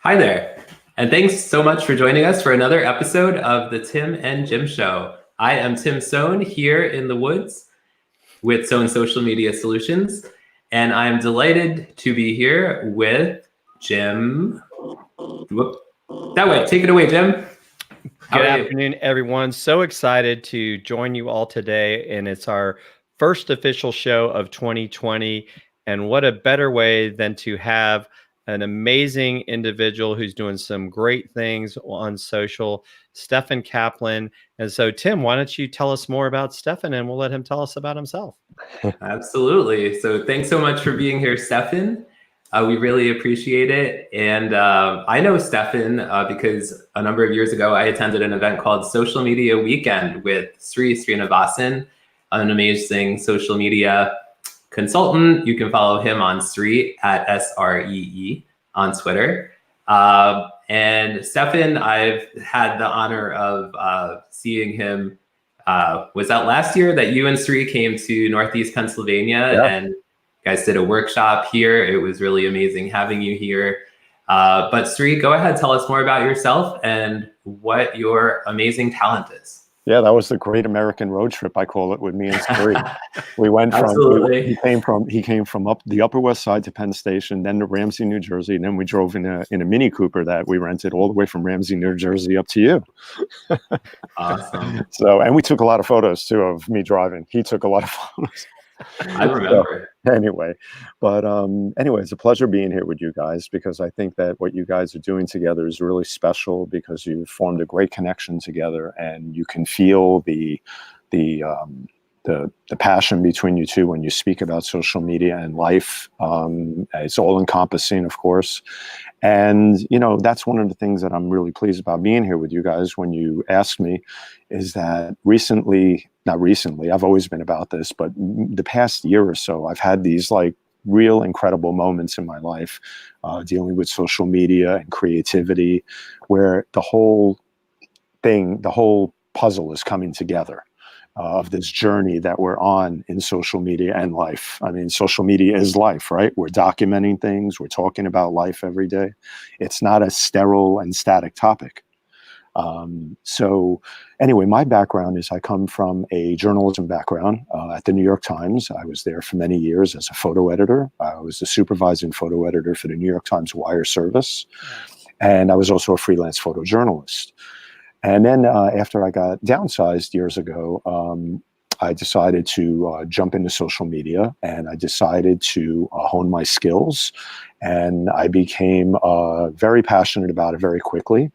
Hi there, and thanks so much for joining us for another episode of the Tim and Jim Show. I am Tim Sohn here in the woods with Sohn Social Media Solutions, and I'm delighted to be here with Jim. That way, take it away, Jim. Good afternoon, everyone. So excited to join you all today, and it's our first official show of 2020, and what a better way than to have an amazing individual who's doing some great things on social, Steffen Kaplan. And so, Tim, why don't you tell us more about Steffen, and we'll let him tell us about himself. Absolutely. So thanks so much for being here, Steffen. We really appreciate it. And I know Steffen because a number of years ago, I attended an event called Social Media Weekend with Sri Srinivasan, an amazing social media consultant. You can follow him on Sri at SREE on Twitter. And Steffen, I've had the honor of seeing him. Was that last year that you and Sri came to Northeast Pennsylvania? Yeah. And you guys did a workshop here. It was really amazing having you here. But Sri, go ahead, tell us more about yourself and what your amazing talent is. Yeah, that was the Great American Road Trip, I call it, with me and Sri. We went from he came from up the Upper West Side to Penn Station, then to Ramsey, New Jersey, and then we drove in a Mini Cooper that we rented all the way from Ramsey, New Jersey, up to you. Awesome. So, and we took a lot of photos too of me driving. He took a lot of photos. I remember. So, anyway, it's a pleasure being here with you guys, because I think that what you guys are doing together is really special, because you've formed a great connection together, and you can feel the passion between you two when you speak about social media and life. It's all encompassing, of course. And, that's one of the things that I'm really pleased about being here with you guys when you asked me, is that not recently, I've always been about this, but the past year or so, I've had these real incredible moments in my life dealing with social media and creativity, where the whole puzzle is coming together. Of this journey that we're on in social media and life. I mean, social media is life, right? We're documenting things. We're talking about life every day. It's not a sterile and static topic. So anyway, my background is I come from a journalism background at the New York Times. I was there for many years as a photo editor. I was the supervising photo editor for the New York Times wire service. And I was also a freelance photojournalist. And then after I got downsized years ago, I decided to jump into social media, and I decided to hone my skills. And I became very passionate about it very quickly.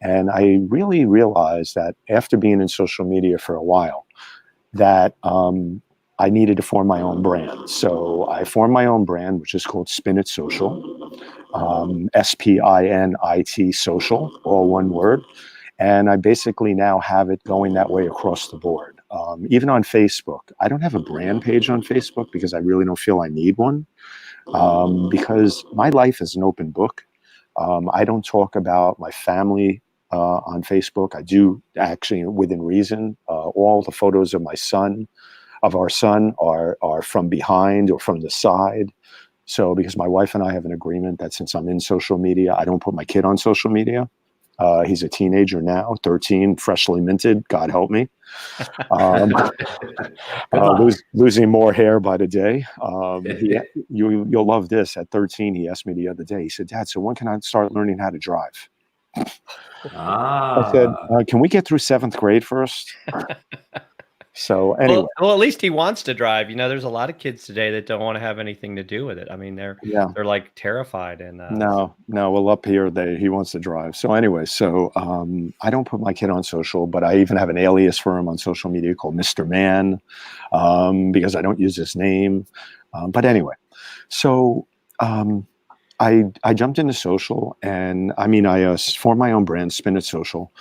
And I really realized that after being in social media for a while, that I needed to form my own brand. So I formed my own brand, which is called Spinit Social, SPINIT Social, all one word. And I basically now have it going that way across the board. Even on Facebook, I don't have a brand page on Facebook because I really don't feel I need one, because my life is an open book. I don't talk about my family on Facebook. I do actually, within reason. All the photos of our son are from behind or from the side. So because my wife and I have an agreement that since I'm in social media, I don't put my kid on social media. He's a teenager now, 13, freshly minted. God help me. Losing more hair by the day. You'll love this. At 13, he asked me the other day. He said, "Dad, so when can I start learning how to drive?" I said, "Can we get through 7th grade first?" So anyway, well, at least he wants to drive. There's a lot of kids today that don't want to have anything to do with it. I mean, they're terrified. And no, well, up here he wants to drive. So anyway, I don't put my kid on social, but I even have an alias for him on social media called Mr. Man, because I don't use his name. But anyway, so I jumped into social, and I formed my own brand, Spinit Social.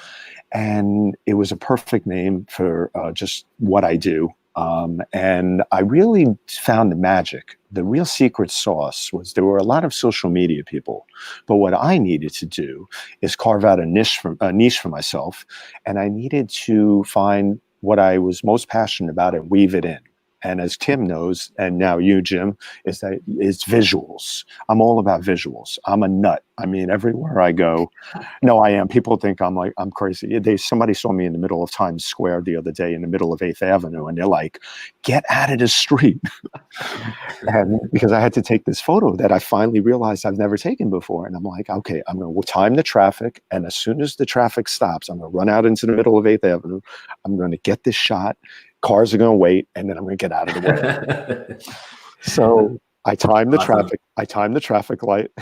And it was a perfect name for just what I do. And I really found the magic. The real secret sauce was there were a lot of social media people, but what I needed to do is carve out a niche for myself. And I needed to find what I was most passionate about and weave it in. and as Tim knows, and now you, Jim, is that it's visuals. I'm all about visuals. I'm a nut. I mean, everywhere I go, no, I am. People think I'm crazy. Somebody saw me in the middle of Times Square the other day in the middle of 8th Avenue, and they're like, get out of the street. And because I had to take this photo that I finally realized I've never taken before. And I'm like, okay, I'm going to time the traffic. And as soon as the traffic stops, I'm going to run out into the middle of 8th Avenue. I'm going to get this shot. Cars are going to wait. And then I'm going to get out of the way. So I timed the traffic. I timed the traffic light.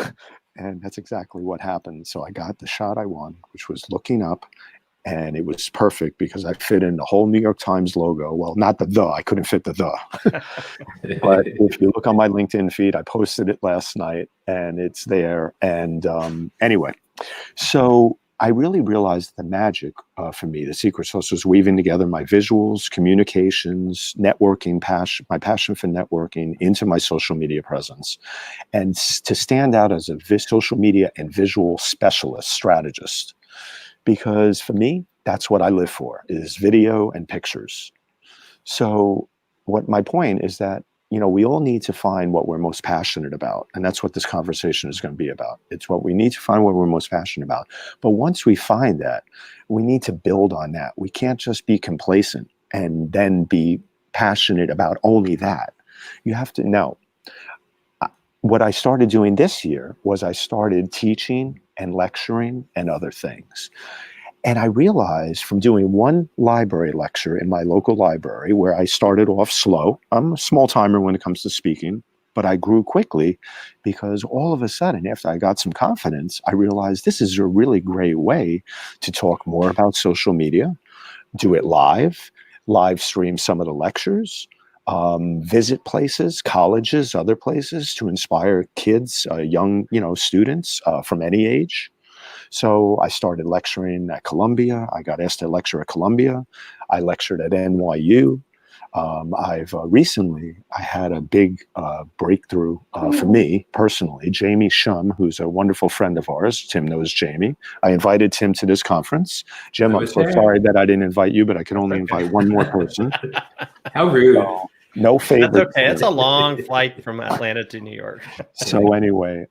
And that's exactly what happened. So I got the shot I won, which was looking up. And it was perfect because I fit in the whole New York Times logo. Well, not the, I couldn't fit the. But if you look on my LinkedIn feed, I posted it last night and it's there. And anyway, so I really realized the magic for me, the secret sauce was weaving together my visuals, communications, networking, my passion for networking into my social media presence. And to stand out as a social media and visual specialist, strategist. Because for me, that's what I live for, is video and pictures. So what my point is that, we all need to find what we're most passionate about. And that's what this conversation is going to be about. It's what we need to find what we're most passionate about. But once we find that, we need to build on that. We can't just be complacent and then be passionate about only that. You have to know. What I started doing this year was I started teaching and lecturing and other things. And I realized from doing one library lecture in my local library where I started off slow, I'm a small timer when it comes to speaking, but I grew quickly because all of a sudden, after I got some confidence, I realized this is a really great way to talk more about social media, do it live stream some of the lectures, visit places, colleges, other places to inspire kids, young, students from any age. So I started lecturing at Columbia. I got asked to lecture at Columbia. I lectured at NYU. I had a big breakthrough for me personally. Jamie Shum, who's a wonderful friend of ours. Tim knows Jamie. I invited Tim to this conference. Jim, I'm so sorry that I didn't invite you, but I could only invite one more person. How rude. So, no favor. That's okay. It's a long flight from Atlanta to New York. So anyway,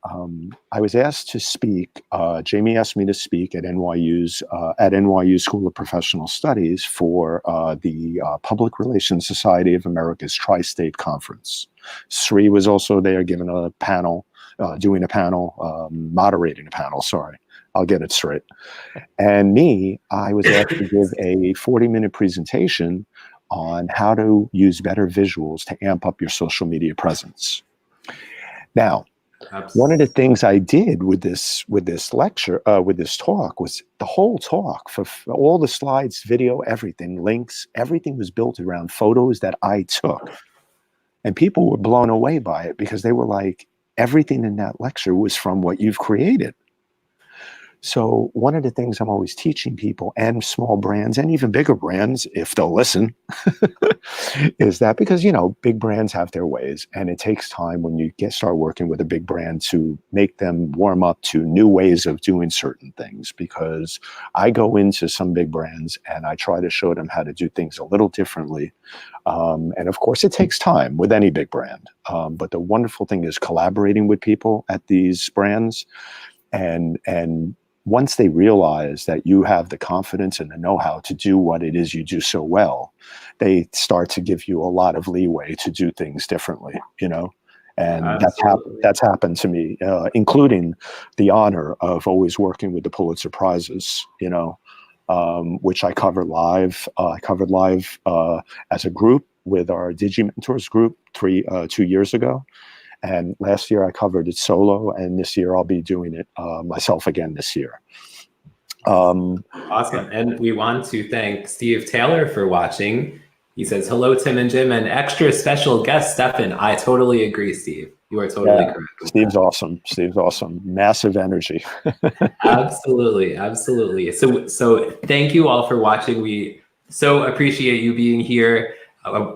I was asked to speak. Jamie asked me to speak at NYU School of Professional Studies for the Public Relations Society of America's Tri-State Conference. Sri was also there giving a panel, moderating a panel, sorry. I'll get it straight. And I was asked to give a 40-minute presentation on how to use better visuals to amp up your social media presence. Now, one of the things I did with this lecture, with this talk, was the whole talk, for all the slides, video, everything, links, everything was built around photos that I took. And people were blown away by it because they were like, everything in that lecture was from what you've created. So one of the things I'm always teaching people, and small brands and even bigger brands, if they'll listen, is that because, big brands have their ways, and it takes time when you start working with a big brand to make them warm up to new ways of doing certain things. Because I go into some big brands and I try to show them how to do things a little differently. And of course, it takes time with any big brand. But the wonderful thing is collaborating with people at these brands, and once they realize that you have the confidence and the know-how to do what it is you do so well, they start to give you a lot of leeway to do things differently, and that's happened to me, including the honor of always working with the Pulitzer Prizes, which I covered live. I covered live as a group with our DigiMentors group 2 years ago. And last year I covered it solo, and this year I'll be doing it myself again this year. Awesome. And we want to thank Steve Taylor for watching. He says, hello, Tim and Jim, and extra special guest, Steffen. I totally agree, Steve. You are totally correct. Steve's awesome. Steve's awesome. Massive energy. Absolutely. Absolutely. So thank you all for watching. We so appreciate you being here.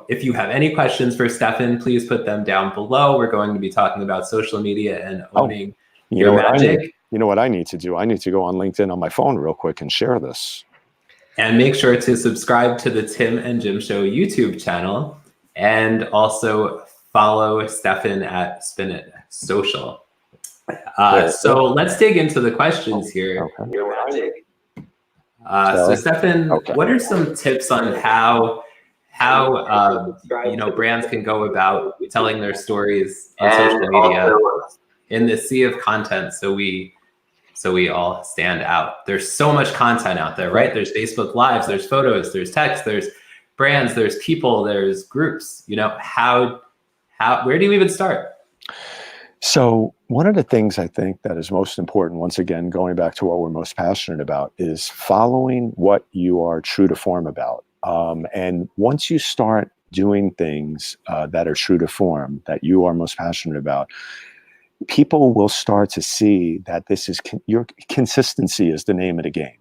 If you have any questions for Steffen, please put them down below. We're going to be talking about social media and owning your magic. You know what I need to do? I need to go on LinkedIn on my phone real quick and share this. And make sure to subscribe to the Tim and Jim Show YouTube channel. and also follow Steffen at Spin It Social. So let's dig into the questions here. Okay. So Steffen, what are some tips on how brands can go about telling their stories on social media in the sea of content, so we all stand out? There's so much content out there, right? There's Facebook Lives, there's photos, there's text, there's brands, there's people, there's groups. Where do you even start? So one of the things I think that is most important, once again, going back to what we're most passionate about, is following what you are true to form about. And once you start doing things that are true to form, that you are most passionate about, people will start to see that this is your consistency is the name of the game.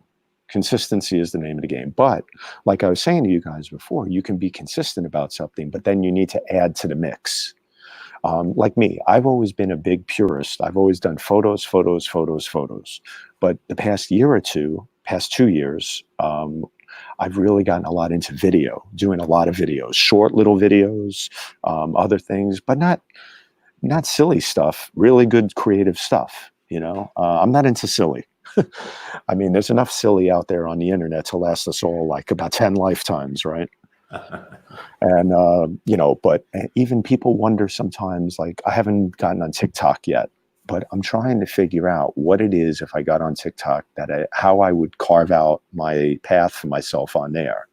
Consistency is the name of the game. But like I was saying to you guys before, you can be consistent about something, but then you need to add to the mix. Like me, I've always been a big purist. I've always done photos. But the past year or two, past 2 years, I've really gotten a lot into video, doing a lot of videos, short little videos, other things, but not silly stuff, really good creative stuff. I'm not into silly. I mean, there's enough silly out there on the internet to last us all like about 10 lifetimes, right? And, but even people wonder sometimes, like, I haven't gotten on TikTok yet, but I'm trying to figure out what it is if I got on TikTok, how I would carve out my path for myself on there.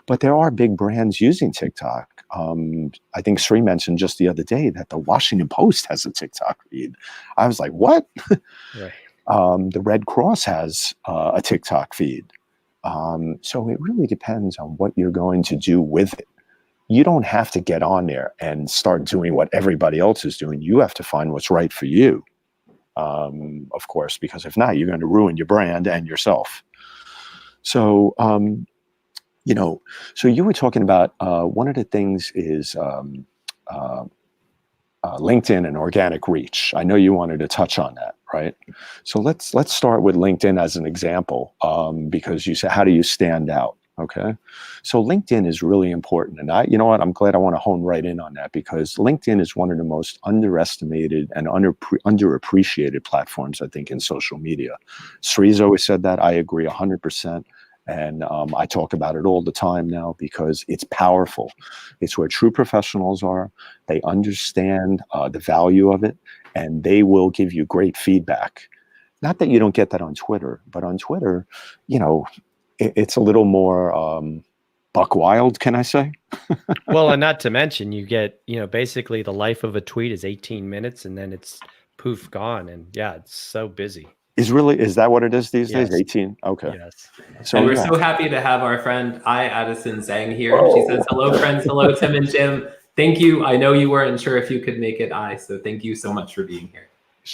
But there are big brands using TikTok. I think Sri mentioned just the other day that the Washington Post has a TikTok feed. I was like, what? Right. The Red Cross has a TikTok feed. So it really depends on what you're going to do with it. You don't have to get on there and start doing what everybody else is doing. You have to find what's right for you, of course, because if not, you're going to ruin your brand and yourself. So, so you were talking about one of the things is LinkedIn and organic reach. I know you wanted to touch on that, right? So let's start with LinkedIn as an example, because you said, how do you stand out? Okay. So LinkedIn is really important. And I'm glad I want to hone right in on that, because LinkedIn is one of the most underestimated and underappreciated platforms, I think, in social media. Sri's always said that. I agree 100%. And I talk about it all the time now because it's powerful. It's where true professionals are. They understand the value of it, and they will give you great feedback. Not that you don't get that on Twitter, but on Twitter, it's a little more buck wild, can I say? Well, and not to mention, you get, basically the life of a tweet is 18 minutes and then it's poof, gone. And yeah, it's so busy. Is that what it is these days? 18? Okay. Yes. So and we're so happy to have our friend Addison Tsang here. She says, hello, friends. Hello, Tim and Jim. Thank you. I know you weren't sure if you could make it so thank you so much for being here.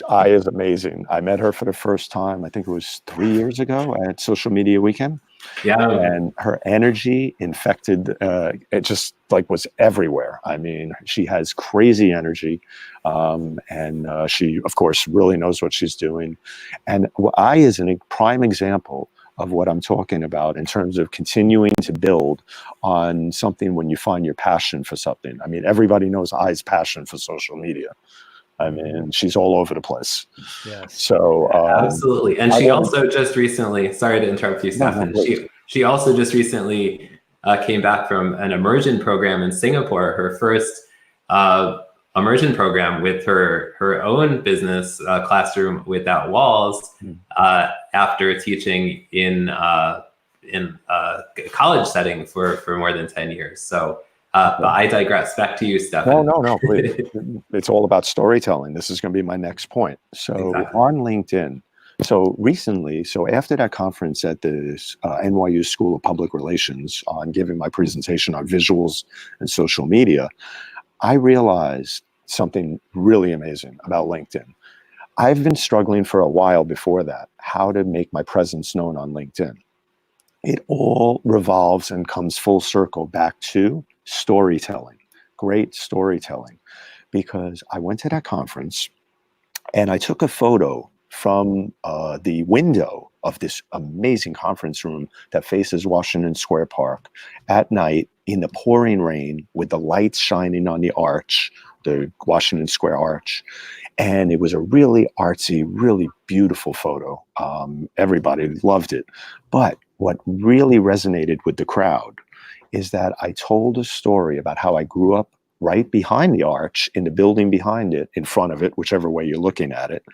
I is amazing. I met her for the first time, I think it was 3 years ago at Social Media Weekend. Yeah. And her energy infected, it just was everywhere. I mean, she has crazy energy. And she, of course, really knows what she's doing. And I is a prime example of what I'm talking about in terms of continuing to build on something when you find your passion for something. I mean, everybody knows I's passion for social media. I mean, she's all over the place. Yes. So absolutely. And she also just recently, sorry to interrupt you, Steffen. She also just recently came back from an immersion program in Singapore, her first immersion program with her own business, Classroom Without Walls, after teaching in a college setting for more than 10 years. So but I digress. Back to you, Steffen. No, please. It's all about storytelling. This is going to be my next point. So on LinkedIn, so after that conference at the NYU School of Public Relations on giving my presentation on visuals and social media, I realized something really amazing about LinkedIn. I've been struggling for a while before that, how to make my presence known on LinkedIn. It all revolves and comes full circle back to storytelling, great storytelling, because I went to that conference and I took a photo from the window of this amazing conference room that faces Washington Square Park at night in the pouring rain with the lights shining on the arch, the Washington Square Arch. And it was a really artsy, really beautiful photo. Everybody loved it. But what really resonated with the crowd is that I told a story about how I grew up right behind the arch, in the building behind it, in front of it, whichever way you're looking at it,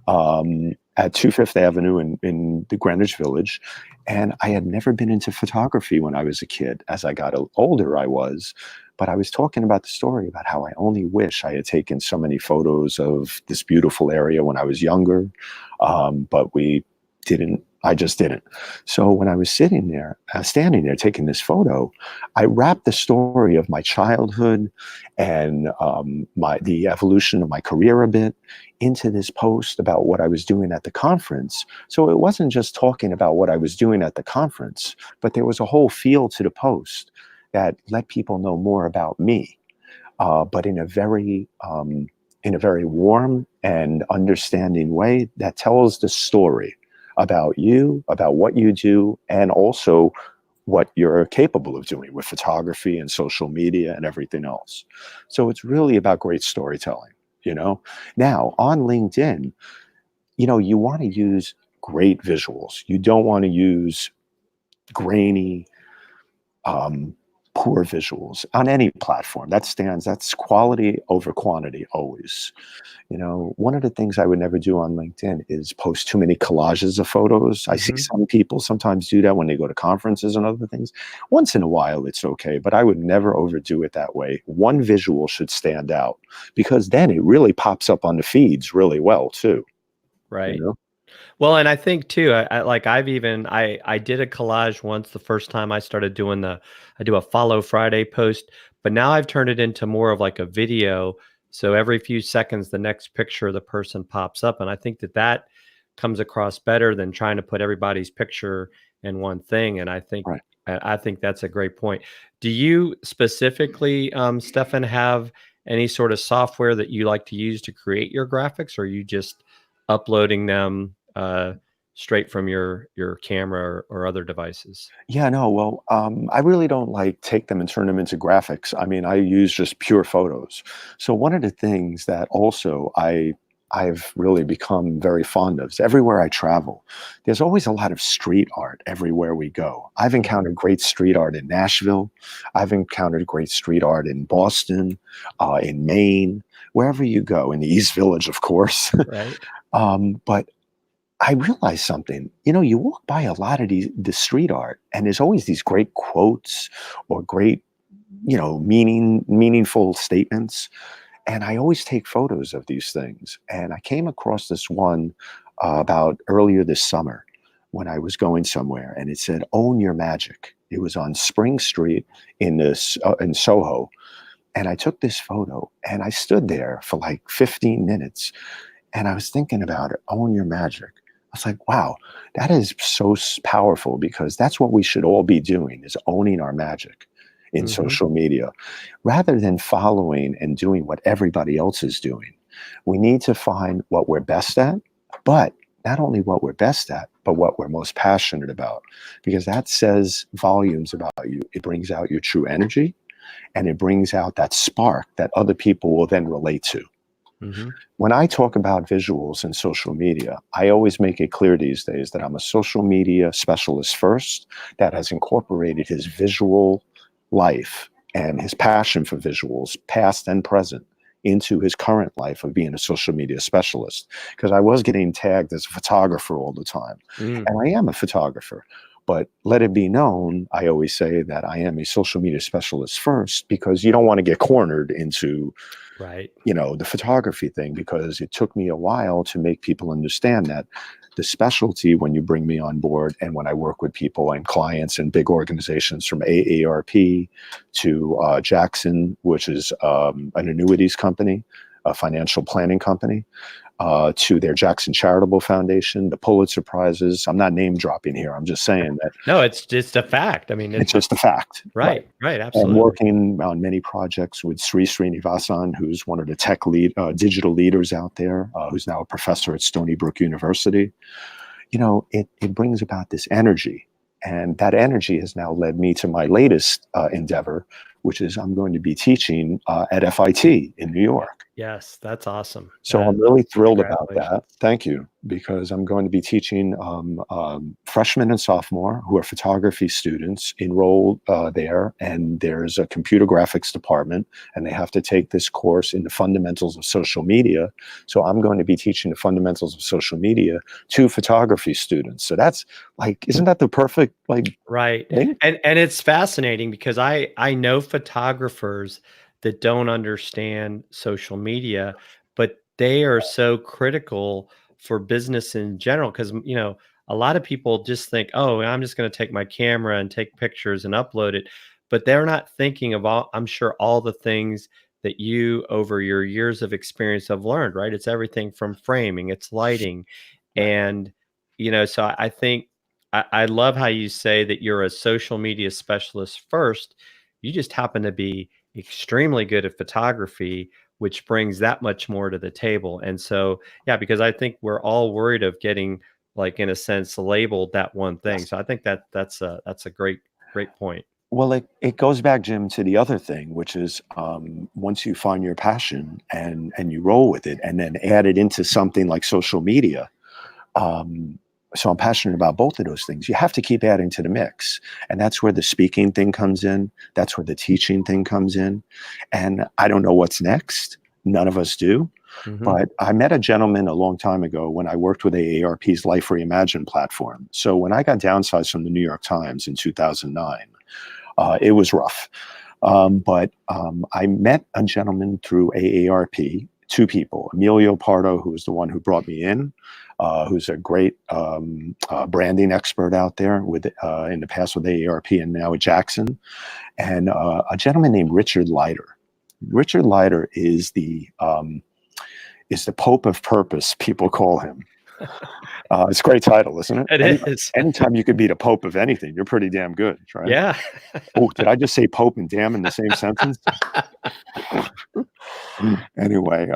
at 25th Avenue in the Greenwich Village. And I had never been into photography when I was a kid. As I got older, I was. But I was talking about the story about how I only wish I had taken so many photos of this beautiful area when I was younger. But we didn't. I just didn't. So when I was standing there taking this photo, I wrapped the story of my childhood and the evolution of my career a bit into this post about what I was doing at the conference. So it wasn't just talking about what I was doing at the conference, but there was a whole feel to the post that let people know more about me, but in a very warm and understanding way that tells the story about you, about what you do, and also what you're capable of doing with photography and social media and everything else. So it's really about great storytelling, you know? Now, on LinkedIn, you know, you want to use great visuals. You don't want to use grainy, poor visuals on any platform. That's quality over quantity always. You know, one of the things I would never do on LinkedIn is post too many collages of photos. I see some people sometimes do that when they go to conferences and other things. Once in a while, it's okay, but I would never overdo it that way. One visual should stand out because then it really pops up on the feeds really well too. Right. You know? Well, and I think too, I did a collage once the first time I started doing I do a Follow Friday post, but now I've turned it into more of like a video. So every few seconds, the next picture of the person pops up. And I think that comes across better than trying to put everybody's picture in one thing. And I think that's a great point. Do you specifically, Steffen, have any sort of software that you like to use to create your graphics, or are you just uploading them straight from your camera or other devices? Yeah, no, well, I really don't like take them and turn them into graphics. I mean, I use just pure photos. So one of the things that also I've really become very fond of is everywhere I travel, there's always a lot of street art everywhere we go. I've encountered great street art in Nashville. I've encountered great street art in Boston, in Maine, wherever you go, in the East Village, of course. Right. But I realized something. You know, you walk by a lot of the street art, and there's always these great quotes or great, you know, meaningful statements. And I always take photos of these things. And I came across this one about earlier this summer when I was going somewhere, and it said, "Own your magic." It was on Spring Street in Soho. And I took this photo, and I stood there for like 15 minutes. And I was thinking about it, own your magic. I was like, wow, that is so powerful, because that's what we should all be doing, is owning our magic in social media, rather than following and doing what everybody else is doing. We need to find what we're best at, but not only what we're best at, but what we're most passionate about, because that says volumes about you. It brings out your true energy, and it brings out that spark that other people will then relate to. When I talk about visuals and social media, I always make it clear these days that I'm a social media specialist first that has incorporated his visual life and his passion for visuals, past and present, into his current life of being a social media specialist. Because I was getting tagged as a photographer all the time. And I am a photographer. But let it be known, I always say that I am a social media specialist first, because you don't want to get cornered into, you know, the photography thing, because it took me a while to make people understand that the specialty, when you bring me on board and when I work with people and clients and big organizations from AARP to Jackson, which is an annuities company, a financial planning company, to their Jackson Charitable Foundation, the Pulitzer Prizes. I'm not name dropping here. I'm just saying that. No, it's just a fact. I mean, it's just a fact. Right. Absolutely. I'm working on many projects with Srinivasan, who's one of the tech digital leaders out there, who's now a professor at Stony Brook University. You know, it brings about this energy. And that energy has now led me to my latest endeavor, which is I'm going to be teaching at FIT in New York. Yes, that's awesome. So I'm really thrilled about that. Thank you, because I'm going to be teaching freshmen and sophomore who are photography students enrolled there, and there's a computer graphics department, and they have to take this course in the fundamentals of social media. So I'm going to be teaching the fundamentals of social media to photography students. So that's like, isn't that the perfect right thing? And it's fascinating because I know photographers that don't understand social media, but they are so critical for business in general. Because, a lot of people just think, oh, I'm just going to take my camera and take pictures and upload it. But they're not thinking of I'm sure, all the things that you, over your years of experience, have learned, right? It's everything from framing, it's lighting. And, so I think I love how you say that you're a social media specialist first. You just happen to be extremely good at photography, which brings that much more to the table. And so, yeah, because I think we're all worried of getting, like, in a sense, labeled that one thing. So I think that's a great point. Well, it goes back, Jim, to the other thing, which is once you find your passion and you roll with it and then add it into something like social media. So I'm passionate about both of those things. You have to keep adding to the mix. And that's where the speaking thing comes in. That's where the teaching thing comes in. And I don't know what's next. None of us do. Mm-hmm. But I met a gentleman a long time ago when I worked with AARP's Life Reimagined platform. So when I got downsized from the New York Times in 2009, it was rough. But I met a gentleman through AARP, two people, Emilio Pardo, who was the one who brought me in, who's a great branding expert out there with in the past with AARP and now at Jackson, and a gentleman named Richard Leiter. Richard Leiter is the Pope of Purpose, people call him. It's a great title, isn't it? It is. Anytime you could be the Pope of anything, you're pretty damn good, right? Yeah. Oh, did I just say Pope and damn in the same sentence? Anyway,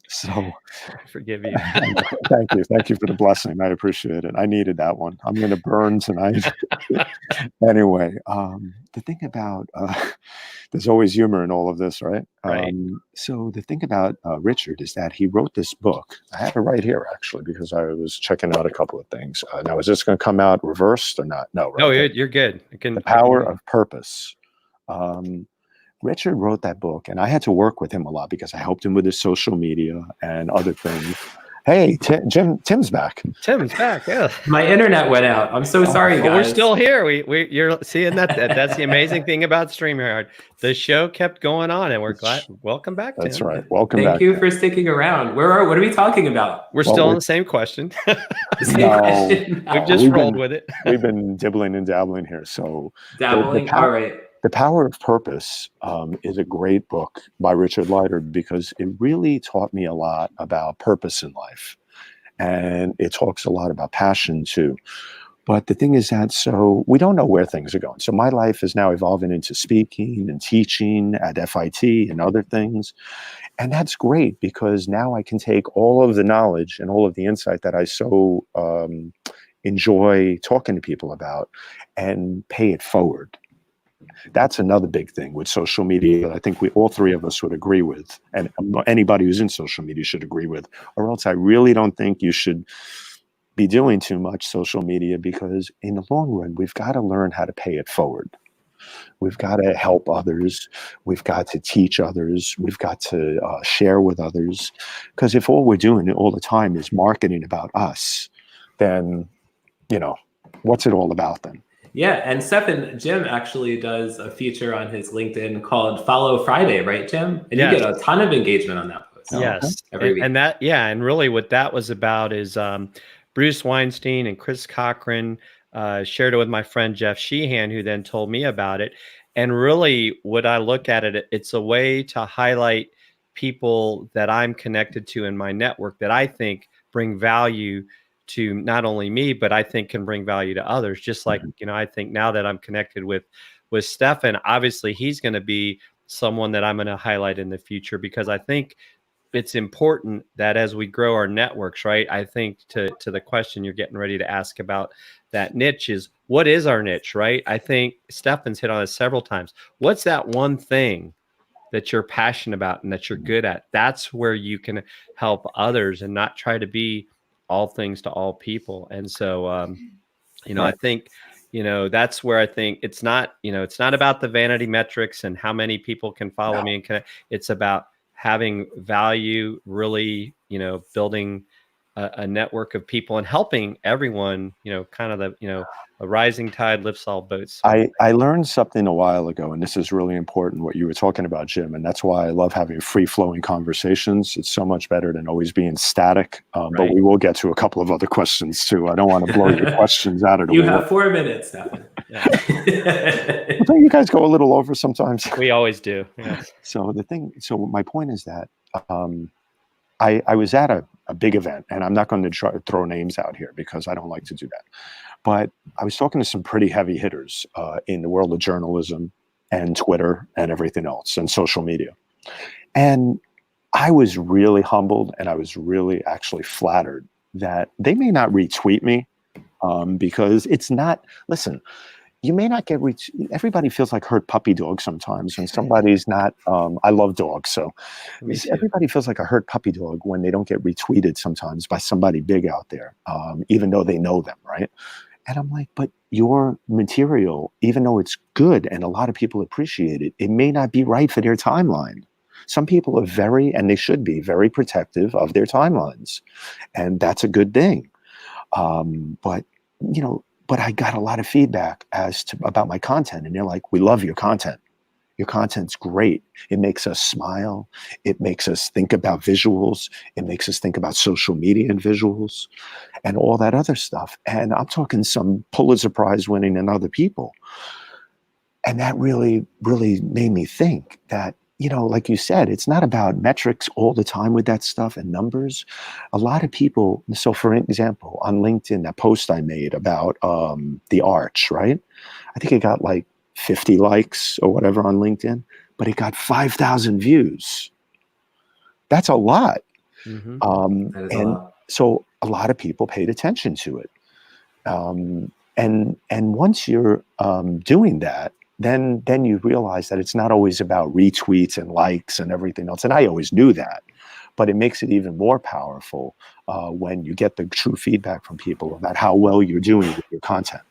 so forgive you. Thank you for the blessing. I appreciate it. I needed that one. I'm going to burn tonight. Anyway, the thing about there's always humor in all of this, right? Right. So the thing about Richard is that he wrote this book. I have it right here, actually, because I was checking out a couple of things. Now, is this going to come out reversed or not? No, right? No, you're good. The Power of Purpose. Richard wrote that book, and I had to work with him a lot because I helped him with his social media and other things. Hey, Tim's back. Tim's back. Yeah, my internet went out. I'm so sorry, guys. We're still here. You're seeing that. That's the amazing thing about StreamYard. The show kept going on, and we're glad. Welcome back, Tim. That's right. Welcome back. Thank you for sticking around. What are we talking about? We're still on the same question. Question. We've just rolled with it. We've been dibbling and dabbling here. So dabbling. All right. The Power of Purpose is a great book by Richard Leiter because it really taught me a lot about purpose in life. And it talks a lot about passion too. But the thing is that, so we don't know where things are going. So my life is now evolving into speaking and teaching at FIT and other things. And that's great because now I can take all of the knowledge and all of the insight that I so enjoy talking to people about and pay it forward. That's another big thing with social media that I think all three of us would agree with, and anybody who's in social media should agree with, or else I really don't think you should be doing too much social media, because in the long run, we've got to learn how to pay it forward. We've got to help others. We've got to teach others. We've got to share with others, because if all we're doing all the time is marketing about us, then, what's it all about then? Yeah, and Steffen, Jim actually does a feature on his LinkedIn called Follow Friday, right, Jim? And you get a ton of engagement on that post. Yes, every week. And really what that was about is Bruce Weinstein and Chris Cochran shared it with my friend Jeff Sheehan, who then told me about it. And really, what I look at it, it's a way to highlight people that I'm connected to in my network that I think bring value to not only me, but I think can bring value to others. Just like, I think now that I'm connected with Steffen, obviously he's going to be someone that I'm going to highlight in the future, because I think it's important that as we grow our networks, right? I think to the question you're getting ready to ask about that niche is, what is our niche, right? I think Steffen's hit on it several times. What's that one thing that you're passionate about and that you're good at? That's where you can help others and not try to be all things to all people. And so, you know, I think, you know, that's where I think it's not, you know, it's not about the vanity metrics and how many people can follow me and connect. It's about having value, really, you know, building a network of people and helping everyone, you know, kind of the, you know, a rising tide lifts all boats. I learned something a while ago, and this is really important, what you were talking about, Jim, and that's why I love having free-flowing conversations. It's so much better than always being static, but we will get to a couple of other questions too. I don't want to blow your questions out of the way. You have 4 minutes, Steffen. Don't you guys go a little over sometimes? We always do. Yes. So my point is that I was at a big event, and I'm not going to try to throw names out here because I don't like to do that. But I was talking to some pretty heavy hitters in the world of journalism and Twitter and everything else and social media. And I was really humbled, and I was really actually flattered that they may not retweet me because it's not, listen, you may not get everybody feels like hurt puppy dog sometimes when somebody's not, I love dogs. So everybody feels like a hurt puppy dog when they don't get retweeted sometimes by somebody big out there, even though they know them, right? And I'm like, but your material, even though it's good and a lot of people appreciate it, it may not be right for their timeline. Some people are very, and they should be very protective of their timelines. And that's a good thing. But, you know, but I got a lot of feedback about my content, and they're like, we love your content. Your content's great. It makes us smile. It makes us think about visuals. It makes us think about social media and visuals and all that other stuff. And I'm talking some Pulitzer Prize winning and other people. And that really, really made me think that, you know, like you said, it's not about metrics all the time with that stuff and numbers. A lot of people, so for example, on LinkedIn, that post I made about the arch, right? I think it got like 50 likes or whatever on LinkedIn, but it got 5,000 views. That's a lot. That is and a lot. So a lot of people paid attention to it. And once you're doing that, then you realize that it's not always about retweets and likes and everything else. And I always knew that, but it makes it even more powerful when you get the true feedback from people about how well you're doing with your content.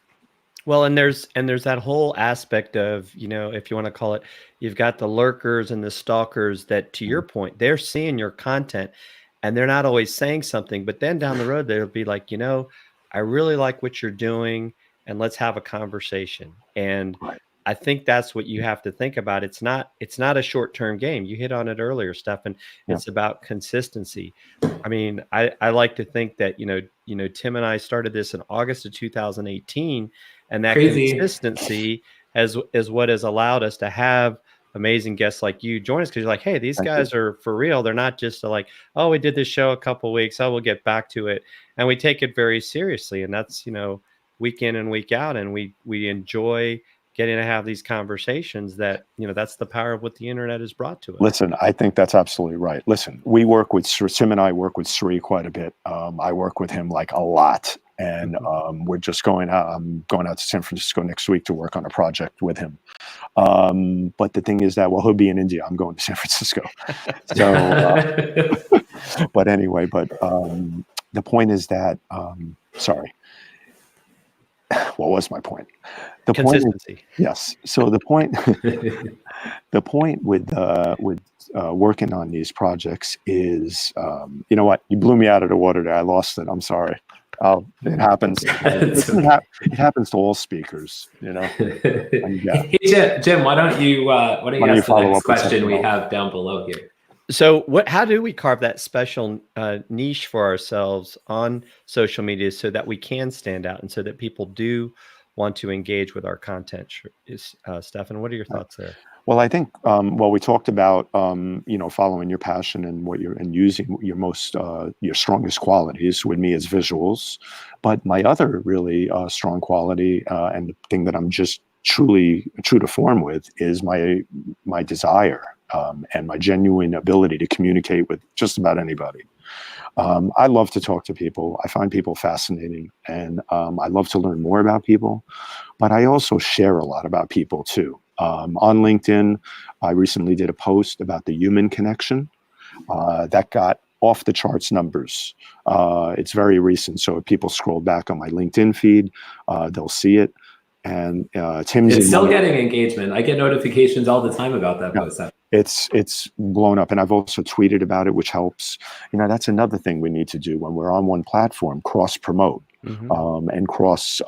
Well, and there's that whole aspect of, you know, if you want to call it, you've got the lurkers and the stalkers that, to your point, they're seeing your content and they're not always saying something, but then down the road, they'll be like, you know, I really like what you're doing and let's have a conversation. And I think that's what you have to think about. It's not a short-term game. You hit on it earlier, Steffen. It's about consistency. I mean, I like to think that, you know, Tim and I started this in August of 2018, and that consistency is what has allowed us to have amazing guests like you join us, because you're like, hey, these guys are for real. They're not just like, oh, we did this show a couple of weeks. Oh, we'll get back to it. And we take it very seriously. And that's, you know, week in and week out. And we enjoy getting to have these conversations that, you know, that's the power of what the internet has brought to us. Listen, I think that's absolutely right. Listen, we work with Tim and I work with Sri quite a bit. I work with him like a lot. And we're just going out. I'm going out to San Francisco next week to work on a project with him. But the thing is that, well, he'll be in India. I'm going to San Francisco. So, but anyway, the point is that, sorry. What was my point? The consistency. Point is, yes. So the point, with working on these projects is, you know what? You blew me out of the water there. I lost it. I'm sorry. It happens. It happens to all speakers, you know. Hey, Jim, why don't you ask the next question we have down below here? So how do we carve that special niche for ourselves on social media so that we can stand out and so that people do want to engage with our content? Steffen, what are your thoughts there? Well, I think, we talked about, you know, following your passion and using your strongest qualities. With me is visuals, but my other really strong quality and the thing that I'm just truly true to form with is my desire and my genuine ability to communicate with just about anybody. I love to talk to people. I find people fascinating, and I love to learn more about people, but I also share a lot about people too. On LinkedIn, I recently did a post about the human connection that got off the charts numbers. It's very recent, so if people scroll back on my LinkedIn feed, they'll see it. And it's still getting engagement. I get notifications all the time about that post. It's blown up, and I've also tweeted about it, which helps. You know, that's another thing we need to do when we're on one platform: cross promote and cross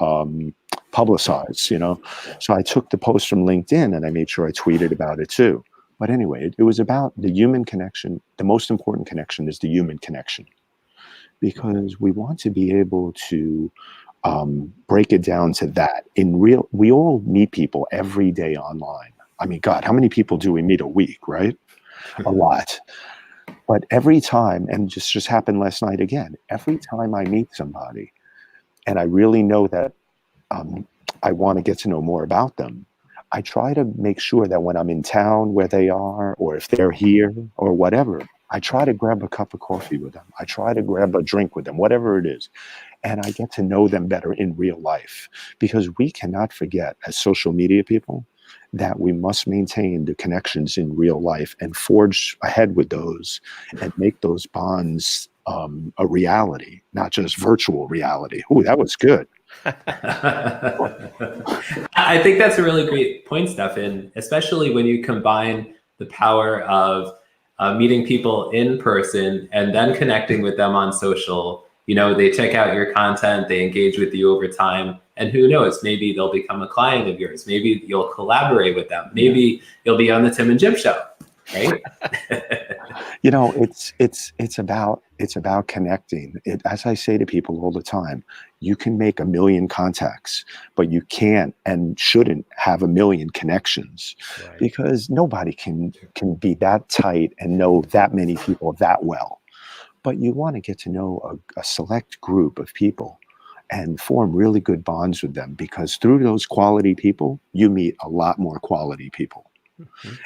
publicize. You know, so I took the post from LinkedIn and I made sure I tweeted about it too. But anyway, it was about the human connection. The most important connection is the human connection, because we want to be able to break it down to that. We all meet people every day online. I mean, God, how many people do we meet a week, right? A lot. But every time, and just happened last night again, every time I meet somebody and I really know that I want to get to know more about them, I try to make sure that when I'm in town where they are, or if they're here or whatever, I try to grab a cup of coffee with them. I try to grab a drink with them, whatever it is. And I get to know them better in real life, because we cannot forget, as social media people, that we must maintain the connections in real life and forge ahead with those and make those bonds a reality, not just virtual reality. Oh, that was good. I think that's a really great point, Steffen, especially when you combine the power of meeting people in person and then connecting with them on social. You know, they check out your content, they engage with you over time, and who knows, maybe they'll become a client of yours. Maybe you'll collaborate with them. Maybe you'll be on the Tim and Jim show, right? You know, it's about connecting. As I say to people all the time, you can make 1 million contacts, but you can't and shouldn't have 1 million connections, right? Because nobody can be that tight and know that many people that well. But you want to get to know a select group of people and form really good bonds with them, because through those quality people, you meet a lot more quality people.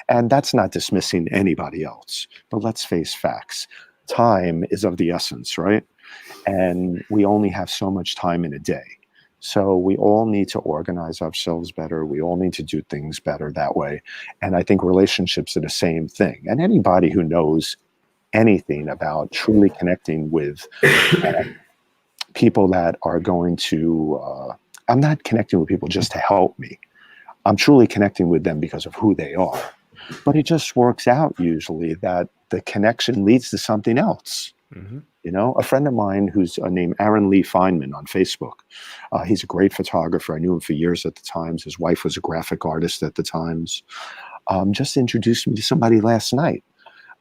And that's not dismissing anybody else, but let's face facts. Time is of the essence, right? And we only have so much time in a day. So we all need to organize ourselves better. We all need to do things better that way. And I think relationships are the same thing. And anybody who knows anything about truly connecting with people that are going to, I'm not connecting with people just to help me. I'm truly connecting with them because of who they are. But it just works out usually that the connection leads to something else. You know, a friend of mine who's named Aaron Lee Feynman on Facebook. He's a great photographer. I knew him for years at the Times. His wife was a graphic artist at the Times. Just introduced me to somebody last night.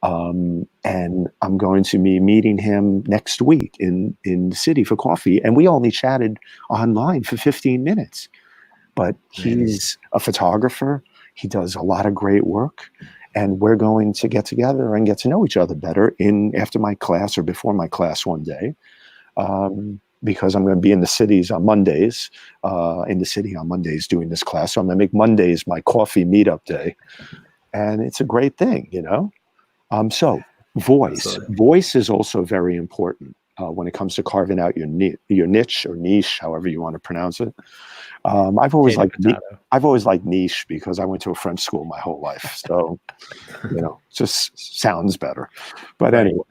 And I'm going to be meeting him next week in the city for coffee. And we only chatted online for 15 minutes. But he's a photographer. He does a lot of great work. And we're going to get together and get to know each other better after my class or before my class one day. Because I'm going to be in the cities on Mondays, doing this class. So I'm going to make Mondays my coffee meetup day. And it's a great thing, you know? So voice is also very important when it comes to carving out your niche or niche, however you want to pronounce it. I've always liked niche because I went to a French school my whole life. So, you know, just sounds better. But anyway,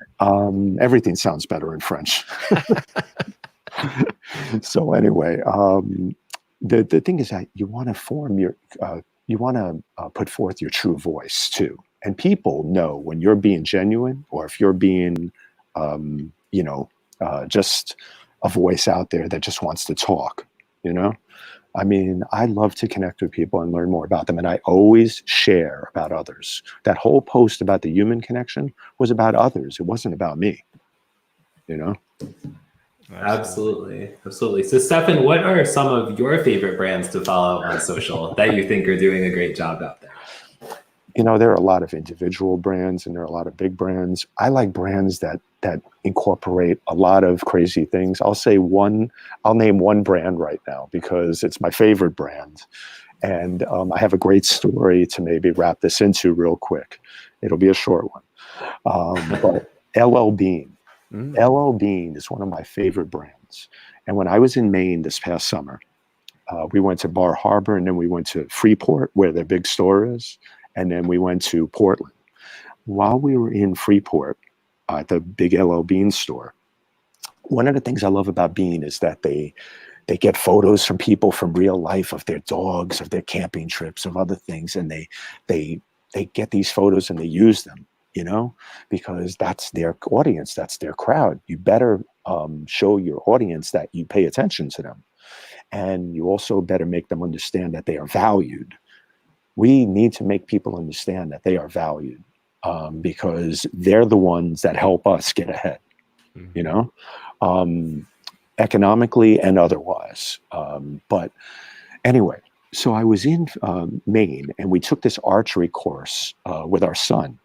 everything sounds better in French. So anyway, the thing is that you want to form you want to put forth your true voice too. And people know when you're being genuine, or if you're being, just a voice out there that just wants to talk, you know? I mean, I love to connect with people and learn more about them. And I always share about others. That whole post about the human connection was about others. It wasn't about me, you know? Absolutely. Absolutely. So Steffen, what are some of your favorite brands to follow on social that you think are doing a great job out there? You know, there are a lot of individual brands and there are a lot of big brands. I like brands that incorporate a lot of crazy things. I'll name one brand right now because it's my favorite brand. And I have a great story to maybe wrap this into real quick. It'll be a short one. But LL Bean. LL Bean is one of my favorite brands. And when I was in Maine this past summer, we went to Bar Harbor, and then we went to Freeport, where their big store is. And then we went to Portland. While we were in Freeport at the big LL Bean store, one of the things I love about Bean is that they get photos from people from real life, of their dogs, of their camping trips, of other things. And they get these photos and they use them, you know, because that's their audience, that's their crowd. You better show your audience that you pay attention to them. And you also better make them understand that they are valued. We need to make people understand that they are valued, because they're the ones that help us get ahead, you know, economically and otherwise. But anyway, so I was in Maine, and we took this archery course with our son,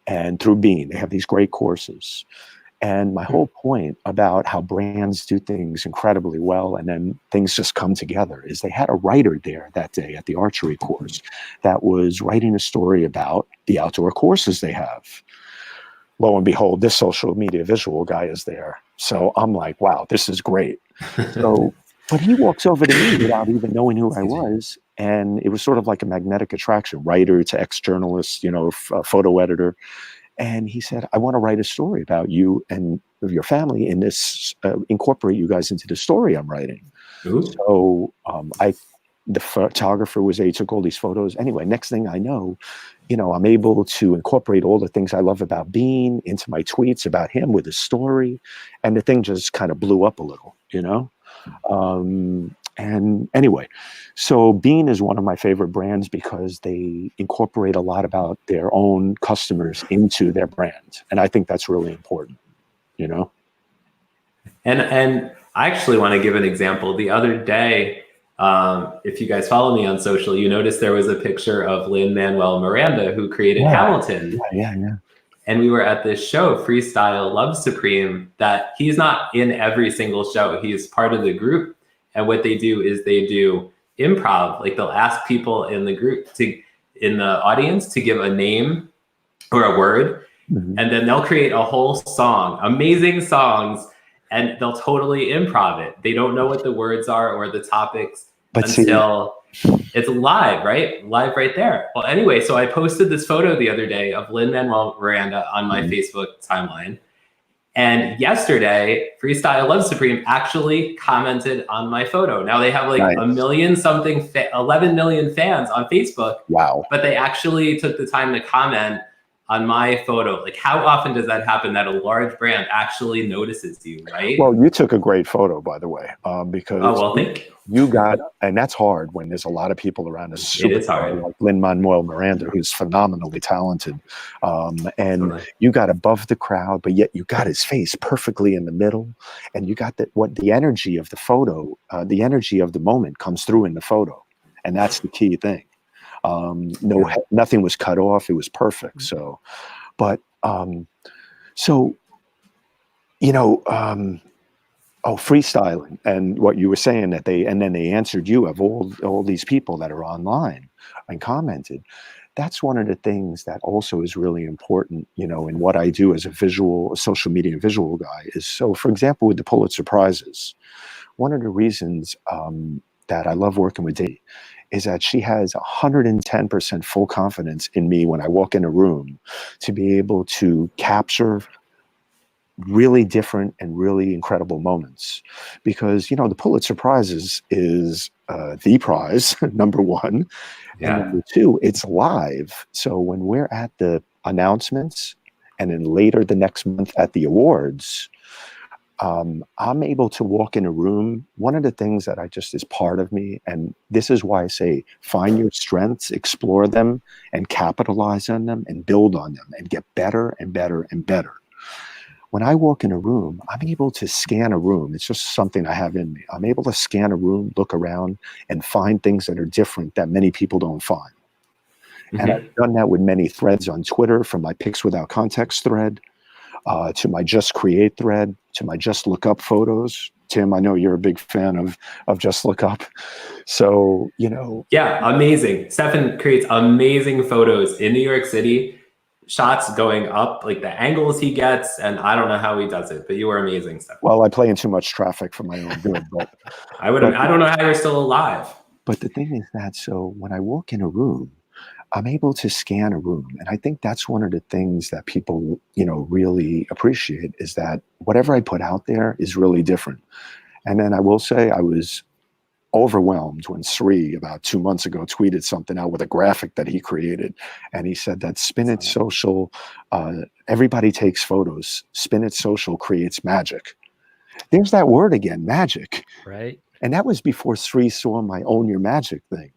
and through Bean, they have these great courses. And my whole point about how brands do things incredibly well and then things just come together is they had a writer there that day at the archery course that was writing a story about the outdoor courses they have. Lo and behold, this social media visual guy is there. So I'm like, wow, this is great. So, but he walks over to me without even knowing who I was. And it was sort of like a magnetic attraction, writer to ex-journalist, you know, photo editor. And he said, I want to write a story about you and your family in this, incorporate you guys into the story I'm writing. Ooh. So the photographer was there, he took all these photos. Anyway, next thing I know, you know, I'm able to incorporate all the things I love about Bean into my tweets about him with his story. And the thing just kind of blew up a little, you know? And anyway, so Bean is one of my favorite brands because they incorporate a lot about their own customers into their brand. And I think that's really important, you know? And I actually want to give an example. The other day, if you guys follow me on social, you noticed there was a picture of Lin-Manuel Miranda, who created Hamilton. Yeah. And we were at this show, Freestyle Love Supreme, that he's not in every single show. He's part of the group. And what they do is they do improv. Like they'll ask people in the group in the audience to give a name or a word. Mm-hmm. And then they'll create a whole song, amazing songs, and they'll totally improv it. They don't know what the words are or the topics until it's live, right? Live right there. Well, anyway, so I posted this photo the other day of Lin-Manuel Miranda on my Facebook timeline. And yesterday, Freestyle Love Supreme actually commented on my photo. Now they have like 11 million fans on Facebook. Wow. But they actually took the time to comment on my photo. Like, how often does that happen that a large brand actually notices you, right? Well, you took a great photo, by the way, because thank you got, and that's hard when there's a lot of people around us. It is hard. Like Lin-Manuel Miranda, who's phenomenally talented. And you got above the crowd, but yet you got his face perfectly in the middle. And you got the energy of the photo, the energy of the moment comes through in the photo. And that's the key thing. Nothing was cut off. It was perfect. So, but, you know, freestyling and what you were saying that then they answered you of all these people that are online and commented. That's one of the things that also is really important, you know, in what I do as a social media visual guy is, so for example, with the Pulitzer Prizes, one of the reasons that I love working with Dee is that she has 110% full confidence in me when I walk in a room to be able to capture really different and really incredible moments. Because, you know, the Pulitzer Prize is the prize, number one. Yeah. And number two, it's live. So when we're at the announcements and then later the next month at the awards, I'm able to walk in a room. One of the things that is part of me, and this is why I say, find your strengths, explore them, and capitalize on them, and build on them, and get better and better and better. When I walk in a room, I'm able to scan a room. It's just something I have in me. I'm able to scan a room, look around, and find things that are different that many people don't find. Mm-hmm. And I've done that with many threads on Twitter, from my Pics Without Context thread, to my Just Create thread, to my Just Look Up photos. Tim, I know you're a big fan of Just Look Up. So, you know. Yeah, amazing. Steffen creates amazing photos in New York City. shots going up, like the angles he gets, and I don't know how he does it, but you are amazing stuff. Well, I play in too much traffic for my own good, but I don't know how you're still alive. But the thing is that, so when I walk in a room, I'm able to scan a room. And I think that's one of the things that people, really appreciate, is that whatever I put out there is really different. And then I will say I was overwhelmed when Sri about 2 months ago tweeted something out with a graphic that he created. And he said that Spin It Social, everybody takes photos. Spin It Social creates magic. There's that word again, magic. Right. And that was before Sri saw my Own Your Magic thing.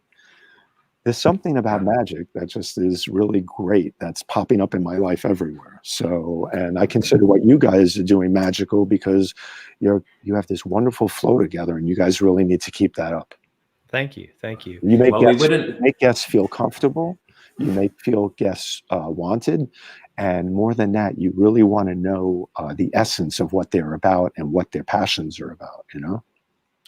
There's something about magic that just is really great that's popping up in my life everywhere. So, and I consider what you guys are doing magical, because you have this wonderful flow together, and you guys really need to keep that up. Thank you. Thank you. You make guests feel comfortable. You make guests wanted. And more than that, you really want to know the essence of what they're about and what their passions are about,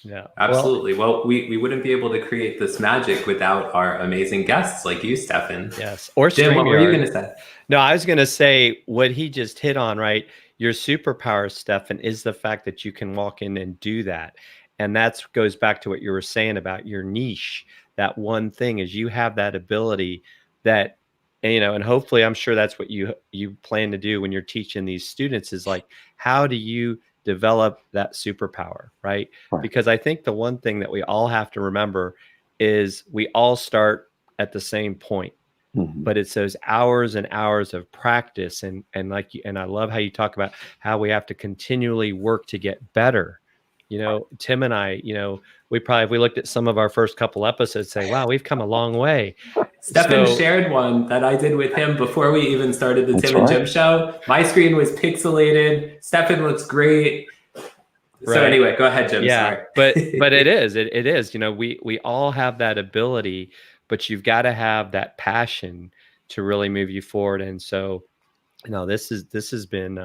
Yeah, absolutely. Well, we wouldn't be able to create this magic without our amazing guests like you, Steffen. Yes. Or Jim, what were you going to say? No, I was going to say what he just hit on, right? Your superpower, Steffen, is the fact that you can walk in and do that. And that goes back to what you were saying about your niche. That one thing is you have that ability that, and hopefully I'm sure that's what you plan to do when you're teaching these students, is like, how do you develop that superpower, right? Because I think the one thing that we all have to remember is we all start at the same point, but it's those hours and hours of practice. And I love how you talk about how we have to continually work to get better. Tim and I, we probably, if we looked at some of our first couple episodes, say, wow, we've come a long way. Steffen shared one that I did with him before we even started the Tim and Jim show. My screen was pixelated. Steffen looks great. Right. So anyway, go ahead, Jim. Yeah, sorry. but it is. We all have that ability, but you've got to have that passion to really move you forward. And so, this has been,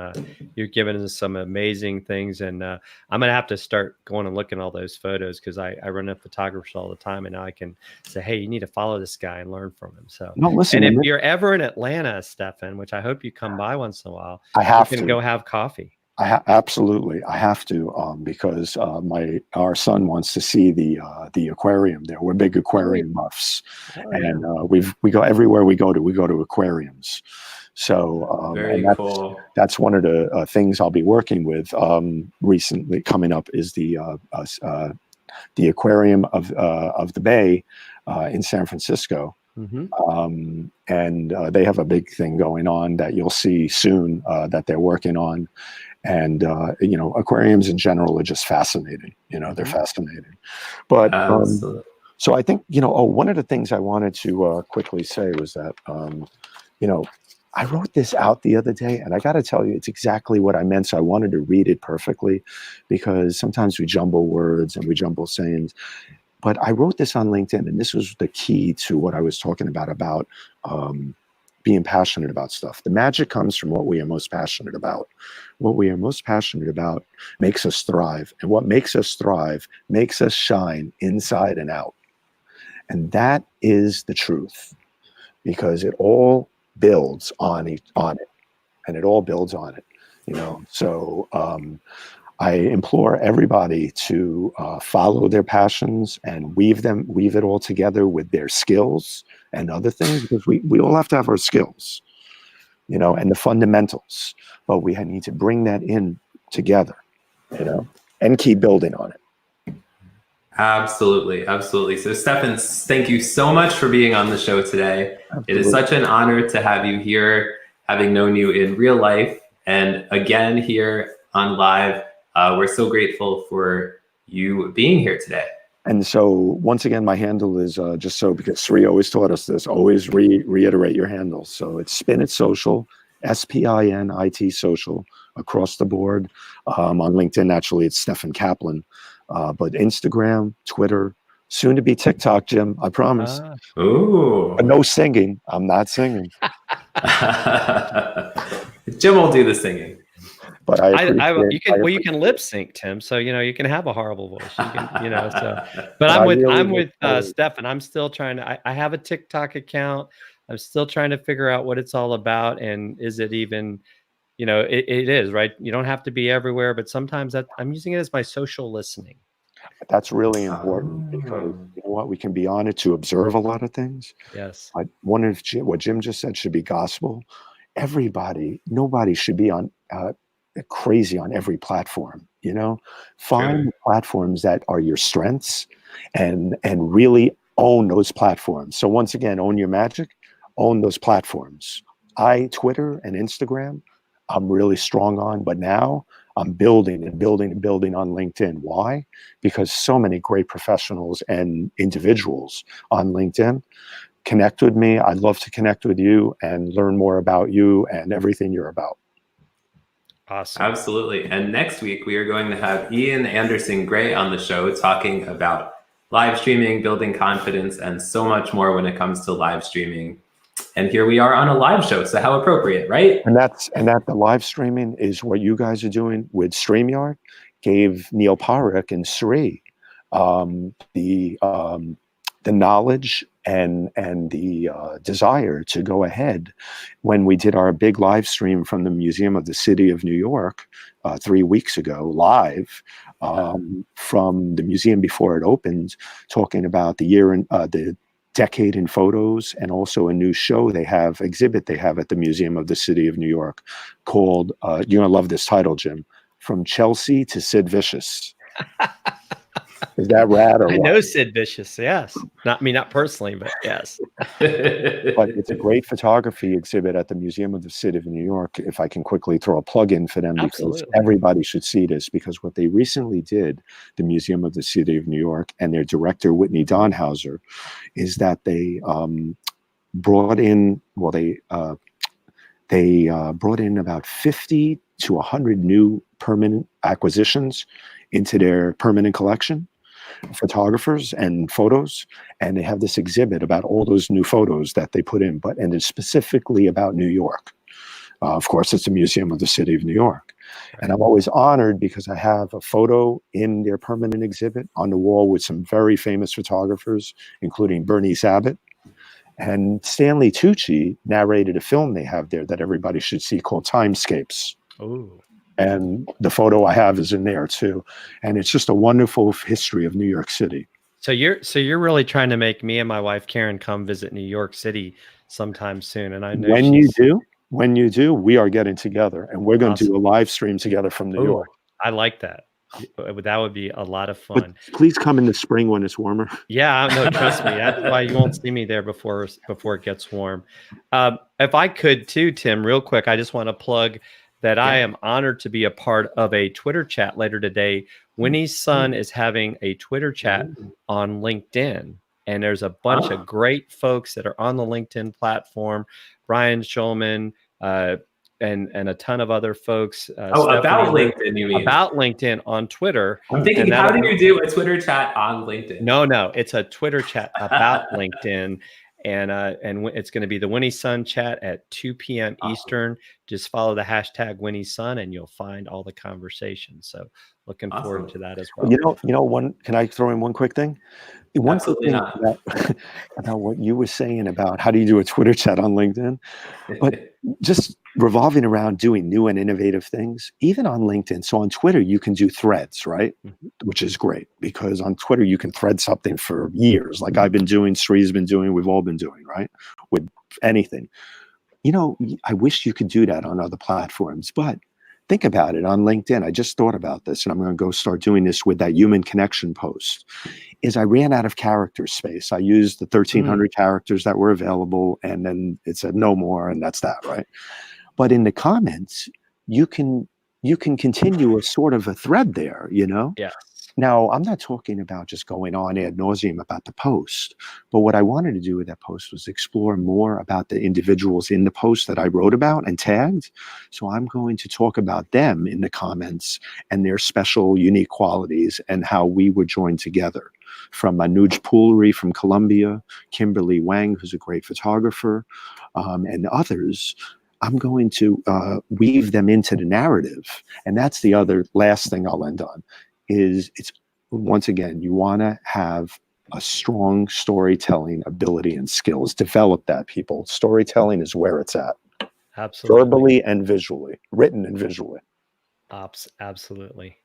you've given us some amazing things, and I'm going to have to start going and looking at all those photos, because I run up photographers all the time, and now I can say, hey, you need to follow this guy and learn from him. So, and if you're ever in Atlanta, Steffen, which I hope you come by once in a while, you can go have coffee. Absolutely, I have to, because our son wants to see the aquarium there. We're big aquarium buffs, and we go everywhere we go to aquariums. So that's one of the things I'll be working with recently coming up, is the aquarium of the Bay in San Francisco. And they have a big thing going on that you'll see soon that they're working on. And, aquariums in general are just fascinating. They're fascinating. But so I think, one of the things I wanted to quickly say was that, I wrote this out the other day, and I got to tell you, it's exactly what I meant. So I wanted to read it perfectly, because sometimes we jumble words and we jumble sayings. But I wrote this on LinkedIn, and this was the key to what I was talking about being passionate about stuff. The magic comes from what we are most passionate about. What we are most passionate about makes us thrive. And what makes us thrive makes us shine inside and out. And that is the truth, because it all builds on it, and it all builds on it, So I implore everybody to follow their passions and weave it all together with their skills and other things, because we all have to have our skills, and the fundamentals, but we need to bring that in together, and keep building on it. Absolutely. So Steffen, thank you so much for being on the show today. Absolutely. It is such an honor to have you here, having known you in real life, and again here on live. We're so grateful for you being here today. And so once again, my handle is because Sri always taught us this, always reiterate your handle. So it's Spin It Social, SPINIT Social, across the board. On LinkedIn, actually, it's Steffen Kaplan. But Instagram, Twitter, soon to be TikTok, Jim, I promise. Ooh. But no singing. I'm not singing. Jim will do the singing. But you can lip sync, Tim. So you can have a horrible voice. You can, But I'm with Steffen. I'm still trying to. I have a TikTok account. I'm still trying to figure out what it's all about. And is it even, it is, right? You don't have to be everywhere, but sometimes I'm using it as my social listening. That's really important because you know what, we can be on it to observe a lot of things. Yes. I wonder if what Jim just said should be gospel. Nobody should be on crazy on every platform. Find platforms that are your strengths and really own those platforms. So once again, own your magic, own those platforms. Twitter and Instagram, I'm really strong on, but now I'm building and building and building on LinkedIn. Why? Because so many great professionals and individuals on LinkedIn connect with me. I'd love to connect with you and learn more about you and everything you're about. Awesome. Absolutely. And next week, we are going to have Ian Anderson Gray on the show talking about live streaming, building confidence, and so much more when it comes to live streaming. And here we are on a live show, so how appropriate, right? And the live streaming is what you guys are doing with StreamYard. Gave Neil Parekh and Sri the knowledge and the desire to go ahead when we did our big live stream from the Museum of the City of New York 3 weeks ago, live from the museum before it opened, talking about the year and the decade in photos, and also a new exhibit they have at the Museum of the City of New York called, you're gonna love this title, Jim, From Chelsea to Sid Vicious. Is that rad or I what? know Sid Vicious, yes. Not personally, but yes. But it's a great photography exhibit at the Museum of the City of New York. If I can quickly throw a plug in for them, because everybody should see this, because what they recently did, the Museum of the City of New York and their director, Whitney Donhauser, is that they brought in, brought in about 50 to 100 new permanent acquisitions into their permanent collection, photographers and photos, and they have this exhibit about all those new photos that they put in, and it's specifically about New York. Of course, it's a Museum of the City of New York. And I'm always honored because I have a photo in their permanent exhibit on the wall with some very famous photographers, including Bernice Abbott. And Stanley Tucci narrated a film they have there that everybody should see called Timescapes. Oh. And the photo I have is in there too. And it's just a wonderful history of New York City. So you're really trying to make me and my wife Karen come visit New York City sometime soon. And I know when you do, we are getting together and we're going to do a live stream together from New York. I like that. That would be a lot of fun. But please come in the spring when it's warmer. Yeah, no, trust me. That's why you won't see me there before it gets warm. If I could too, Tim, real quick, I just want to plug that I am honored to be a part of a Twitter chat later today. Winnie's son is having a Twitter chat on LinkedIn, and there's a bunch of great folks that are on the LinkedIn platform. Brian Schulman, and a ton of other folks. About LinkedIn, you mean? About LinkedIn on Twitter. I'm thinking, how do you do a Twitter chat on LinkedIn? No, it's a Twitter chat about LinkedIn. And it's going to be the Winnie Sun chat at 2 p.m. Eastern. Just follow the hashtag Winnie Sun and you'll find all the conversations. So looking forward to that as well. Can I throw in one quick thing? One quick thing about what you were saying about how do you do a Twitter chat on LinkedIn, but just revolving around doing new and innovative things, even on LinkedIn. So on Twitter, you can do threads, right? Which is great because on Twitter, you can thread something for years. Like I've been doing, Sri's been doing, we've all been doing, right? With anything. I wish you could do that on other platforms, but think about it on LinkedIn. I just thought about this and I'm going to go start doing this with that human connection post. I ran out of character space. I used the 1,300 characters that were available and then it said no more and that's that, right? But in the comments, you can continue a sort of a thread there, Yeah. Now, I'm not talking about just going on ad nauseum about the post, but what I wanted to do with that post was explore more about the individuals in the post that I wrote about and tagged. So I'm going to talk about them in the comments and their special, unique qualities and how we were joined together. From Anuj Pulri from Colombia, Kimberly Wang, who's a great photographer, and others. I'm going to weave them into the narrative. And that's the other last thing I'll end on. It's once again, you want to have a strong storytelling ability and skills. Develop that, people. Storytelling is where it's at. Absolutely. Verbally and visually, written and visually. Absolutely.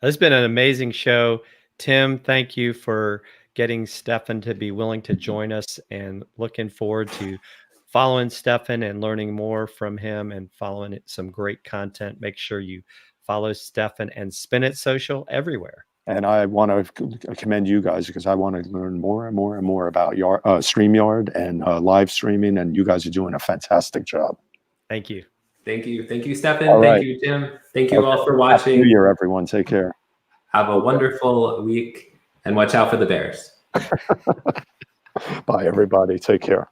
It's been an amazing show. Tim, thank you for getting Steffen to be willing to join us, and looking forward to following Steffen and learning more from him and following some great content. Make sure you follow Steffen and Spin It Social everywhere. And I want to commend you guys, because I want to learn more and more and more about StreamYard and live streaming, and you guys are doing a fantastic job. Thank you. Thank you. Thank you, Steffen. All right. Thank you, Tim. Thank you all for watching. Happy New Year, everyone. Take care. Have a wonderful week, and watch out for the bears. Bye, everybody. Take care.